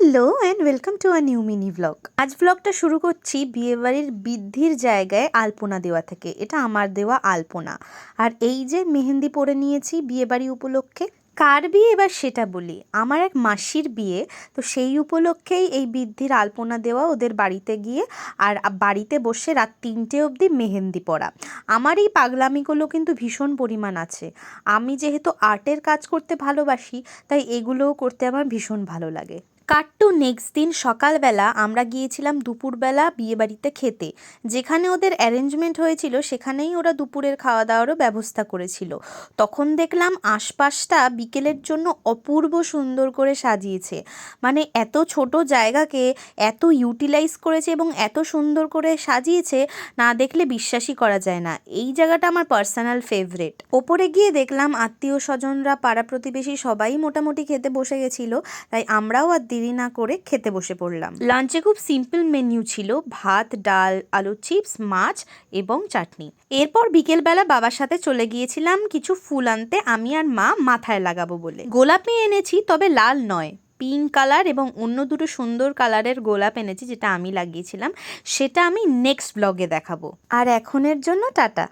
Hello and welcome to a new mini blog. আজ ব্লগটা শুরু করছি বিয়েবাড়ির বৃদ্ধির জায়গায় আলপনা দেওয়া থেকে। এটা আমার দেওয়া আলপনা। আর এই যে মেহেন্দি পরে নিয়েছি বিয়েবাড়ি উপলক্ষে। কার বিয়ে এবার সেটা বলি, আমার এক মাসির বিয়ে, তো সেই উপলক্ষেই এই বৃদ্ধির আলপনা দেওয়া ওদের বাড়িতে গিয়ে, আর বাড়িতে বসে রাত 3টে অবধি মেহেন্দি পরা। আমার এই পাগলামিগুলো কিন্তু ভীষণ পরিমাণ আছে। আমি যেহেতু আর্টের কাজ করতে ভালোবাসি, তাই এগুলোও করতে আমার ভীষণ ভালো লাগে। কাট টু নেক্সট দিন সকালবেলা আমরা গিয়েছিলাম দুপুরবেলা বিয়েবাড়িতে খেতে। যেখানে ওদের অ্যারেঞ্জমেন্ট হয়েছিল সেখানেই ওরা দুপুরের খাওয়া দাওয়ারও ব্যবস্থা করেছিল। তখন দেখলাম আশপাশটা বিকেলের জন্য অপূর্ব সুন্দর করে সাজিয়েছে। মানে এত ছোট জায়গাকে এত ইউটিলাইজ করেছে এবং এত সুন্দর করে সাজিয়েছে, না দেখলে বিশ্বাসই করা যায় না। এই জায়গাটা আমার পার্সোনাল ফেভারিট। ওপরে গিয়ে দেখলাম আত্মীয় স্বজনরা, পাড়া প্রতিবেশী সবাই মোটামুটি খেতে বসে গেছিল, তাই আমরাও আর দেরি না করে খেতে বসে পড়লাম। লাঞ্চে খুব সিম্পল মেনু ছিল, ভাত, ডাল, আলু চিপস, মাছ এবং চাটনি। এরপর বিকেলবেলা বাবার সাথে চলে গিয়েছিলাম কিছু ফুল আনতে, আমি আর মা মাথায় লাগাবো বলে। গোলাপি এনেছি, তবে লাল নয়, পিঙ্ক কালার এবং অন্য দুটো সুন্দর কালারের গোলাপ এনেছি, যেটা আমি লাগিয়েছিলাম। সেটা আমি নেক্সট ব্লগে দেখাবো। আর এখনের জন্য টাটা।